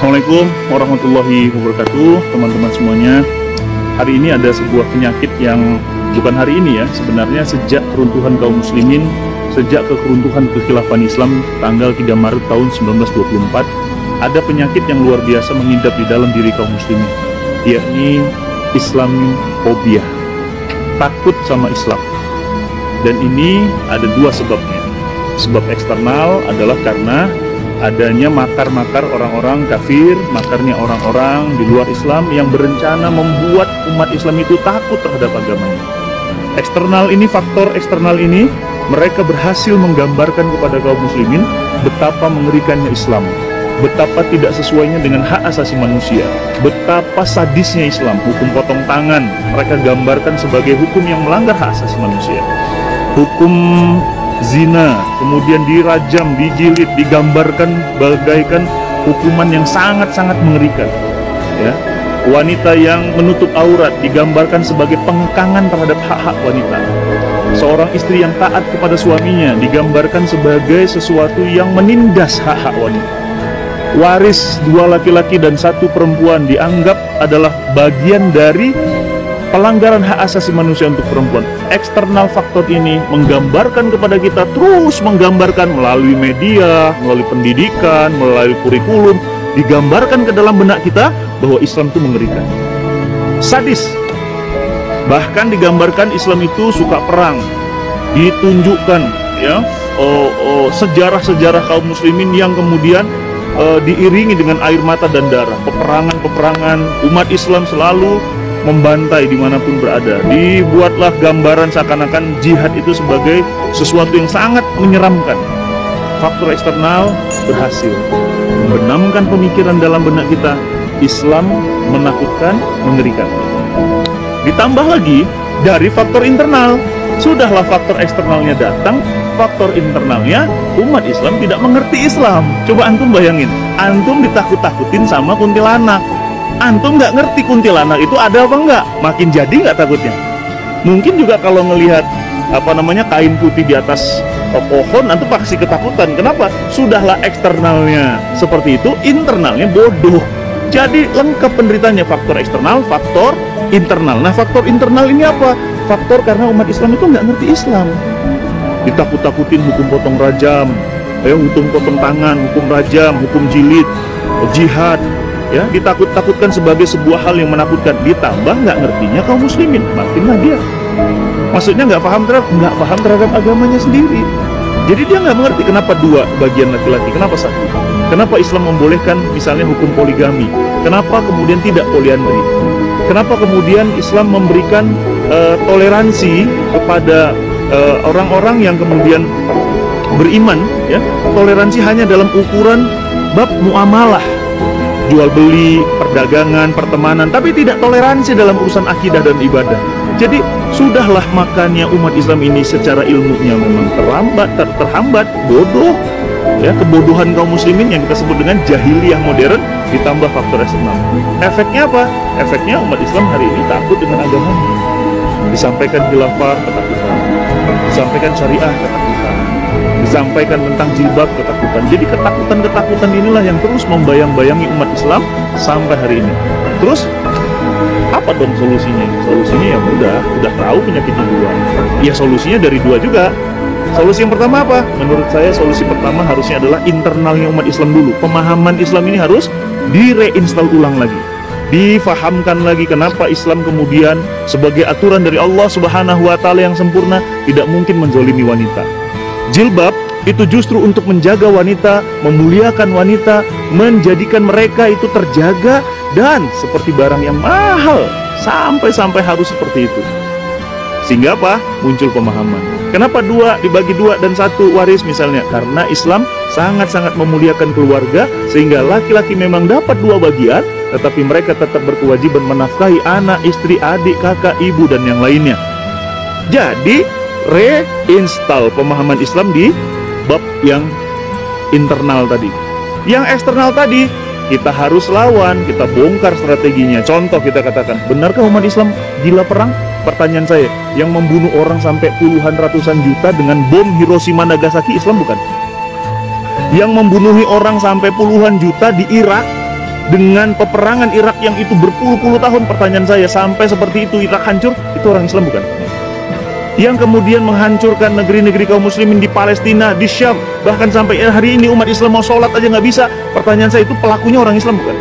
Assalamualaikum warahmatullahi wabarakatuh, teman-teman semuanya. Hari ini ada sebuah penyakit yang bukan hari ini ya, sebenarnya sejak keruntuhan kaum muslimin, sejak keruntuhan kekhilafan Islam tanggal 3 Maret tahun 1924, ada penyakit yang luar biasa mengidap di dalam diri kaum muslimin, yakni Islamophobia, takut sama Islam. Dan ini ada dua sebabnya. Sebab eksternal adalah karena adanya makar-makar orang-orang kafir, makarnya orang-orang di luar Islam yang berencana membuat umat Islam itu takut terhadap agamanya. Eksternal ini, faktor eksternal ini, mereka berhasil menggambarkan kepada kaum muslimin betapa mengerikannya Islam, betapa tidak sesuainya dengan hak asasi manusia, betapa sadisnya Islam. Hukum potong tangan mereka gambarkan sebagai hukum yang melanggar hak asasi manusia. Hukum zina, kemudian dirajam, dijilid, digambarkan bagaikan hukuman yang sangat-sangat mengerikan. Ya, wanita yang menutup aurat digambarkan sebagai pengkangan terhadap hak-hak wanita. Seorang istri yang taat kepada suaminya digambarkan sebagai sesuatu yang menindas hak-hak wanita. Waris dua laki-laki dan satu perempuan dianggap adalah bagian dari pelanggaran hak asasi manusia untuk perempuan. Eksternal faktor ini menggambarkan kepada kita, terus menggambarkan melalui media, melalui pendidikan, melalui kurikulum, digambarkan ke dalam benak kita bahwa Islam itu mengerikan, sadis. Bahkan digambarkan Islam itu suka perang, ditunjukkan ya sejarah-sejarah kaum muslimin yang kemudian diiringi dengan air mata dan darah, peperangan-peperangan. Umat Islam selalu membantai dimanapun berada. Dibuatlah gambaran seakan-akan jihad itu sebagai sesuatu yang sangat menyeramkan. Faktor eksternal berhasil membenamkan pemikiran dalam benak kita, Islam menakutkan, mengerikan. Ditambah lagi dari faktor internal, sudahlah faktor eksternalnya datang, faktor internalnya umat Islam tidak mengerti Islam. Coba antum bayangin, antum ditakut-takutin sama kuntilanak. Antum nggak ngerti kuntilanak itu ada apa enggak, makin jadi nggak takutnya. Mungkin juga kalau ngelihat kain putih di atas pohon, antum pasti ketakutan. Kenapa? Sudahlah eksternalnya seperti itu, internalnya bodoh. Jadi lengkap penderitanya, faktor eksternal, faktor internal. Nah, faktor internal ini apa? Faktor karena umat Islam itu nggak ngerti Islam. Ditakut-takutin hukum potong rajam, hukum potong tangan, hukum rajam, hukum jilid, jihad. Ya, ditakut-takutkan sebagai sebuah hal yang menakutkan. Ditambah nggak ngertinya kaum muslimin, makinlah dia. Maksudnya nggak paham terhadap agamanya sendiri. Jadi dia nggak mengerti kenapa dua bagian laki-laki, kenapa satu, kenapa Islam membolehkan misalnya hukum poligami, kenapa kemudian tidak poliandri, kenapa kemudian Islam memberikan toleransi kepada orang-orang yang kemudian beriman, ya, toleransi hanya dalam ukuran bab muamalah, jual beli, perdagangan, pertemanan, tapi tidak toleransi dalam urusan akidah dan ibadah. Jadi sudahlah, makanya umat Islam ini secara ilmunya memang terhambat, bodoh. Ya, kebodohan kaum muslimin yang kita sebut dengan jahiliyah modern ditambah faktor eksternal. Efeknya apa? Efeknya umat Islam hari ini takut dengan agamanya. Disampaikan khilafah, ketakutan. Disampaikan syariah, ketakutan. Disampaikan tentang jilbab, ketakutan. Jadi ketakutan-ketakutan inilah yang terus membayang-bayangi umat Islam sampai hari ini. Terus apa dong solusinya? Solusinya ya mudah, udah tahu penyakitnya dua. Ya solusinya dari dua juga. Solusi yang pertama apa? Menurut saya solusi pertama harusnya adalah internalnya umat Islam dulu. Pemahaman Islam ini harus direinstall ulang lagi. Difahamkan lagi kenapa Islam kemudian sebagai aturan dari Allah Subhanahu wa Ta'ala yang sempurna tidak mungkin menzolimi wanita. Jilbab itu justru untuk menjaga wanita, memuliakan wanita, menjadikan mereka itu terjaga dan seperti barang yang mahal, sampai harus seperti itu. Sehingga apa? Muncul pemahaman. Kenapa dua dibagi dua dan satu waris misalnya? Karena Islam sangat-sangat memuliakan keluarga, sehingga laki-laki memang dapat dua bagian, tetapi mereka tetap berkewajiban menafkahi anak, istri, adik, kakak, ibu, dan yang lainnya. Jadi reinstall pemahaman Islam di bab yang internal tadi. Yang eksternal tadi kita harus lawan, kita bongkar strateginya. Contoh kita katakan, benarkah umat Islam gila perang? Pertanyaan saya, yang membunuh orang sampai puluhan ratusan juta dengan bom Hiroshima Nagasaki Islam bukan? Yang membunuhi orang sampai puluhan juta di Irak dengan peperangan Irak yang itu berpuluh-puluh tahun. Pertanyaan saya, sampai seperti itu Irak hancur, itu orang Islam bukan? Yang kemudian menghancurkan negeri-negeri kaum muslimin di Palestina, di Syam, bahkan sampai hari ini umat Islam mau sholat aja nggak bisa. Pertanyaan saya, itu pelakunya orang Islam bukan?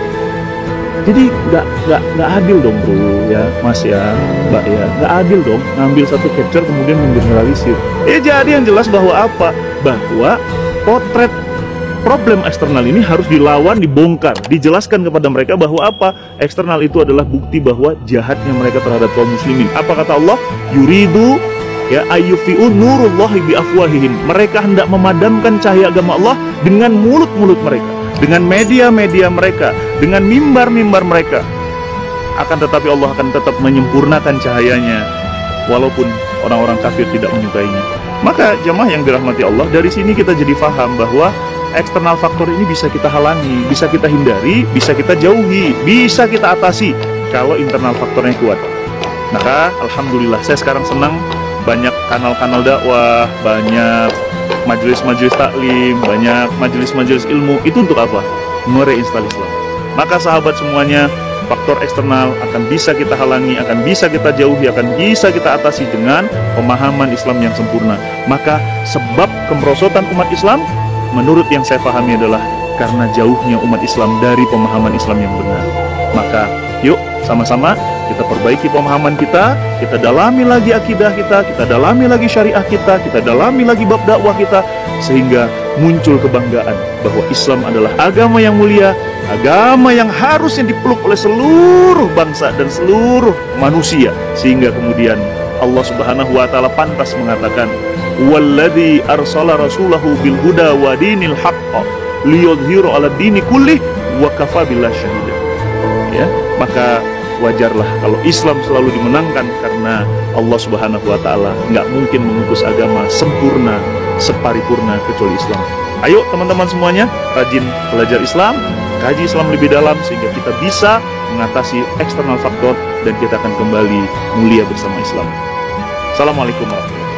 Jadi nggak adil dong bro, ya mas ya, mbak ya, nggak adil dong ngambil satu capture kemudian menggeneralisir. Jadi yang jelas bahwa apa? Bahwa potret problem eksternal ini harus dilawan, dibongkar, dijelaskan kepada mereka bahwa apa? Eksternal itu adalah bukti bahwa jahatnya mereka terhadap kaum muslimin. Apa kata Allah? Yuridu ya ayyufi'u nurullahi biafwahihim. Mereka hendak memadamkan cahaya agama Allah dengan mulut-mulut mereka, dengan media-media mereka, dengan mimbar-mimbar mereka. Akan tetapi Allah akan tetap menyempurnakan cahayanya walaupun orang-orang kafir tidak menyukainya. Maka jamaah yang dirahmati Allah, dari sini kita jadi faham bahwa eksternal faktor ini bisa kita halangi, bisa kita hindari, bisa kita jauhi, bisa kita atasi kalau internal faktornya kuat. Maka alhamdulillah saya sekarang senang banyak kanal-kanal dakwah, banyak majelis-majelis taklim, banyak majelis-majelis ilmu. Itu untuk apa? Mereinstall Islam. Maka sahabat semuanya, faktor eksternal akan bisa kita halangi, akan bisa kita jauhi, akan bisa kita atasi dengan pemahaman Islam yang sempurna. Maka sebab kemerosotan umat Islam, menurut yang saya pahami adalah karena jauhnya umat Islam dari pemahaman Islam yang benar. Maka yuk sama-sama kita perbaiki pemahaman kita dalami lagi akidah kita dalami lagi syariah kita dalami lagi bab dakwah kita, sehingga muncul kebanggaan bahwa Islam adalah agama yang mulia, agama yang harusnya dipeluk oleh seluruh bangsa dan seluruh manusia, sehingga kemudian Allah Subhanahu wa taala pantas mengatakan, "Walladzi arsala rasulahu bil huda wa dinil haqq liyudhhiru 'ala dini kullih wa kafa billahi syahida." Ya, maka wajarlah kalau Islam selalu dimenangkan, karena Allah Subhanahu wa taala nggak mungkin mengutus agama sempurna, separipurna kecuali Islam. Ayo teman-teman semuanya, rajin belajar Islam, kaji Islam lebih dalam, sehingga kita bisa mengatasi eksternal faktor dan kita akan kembali mulia bersama Islam. Assalamualaikum warahmatullahi wabarakatuh.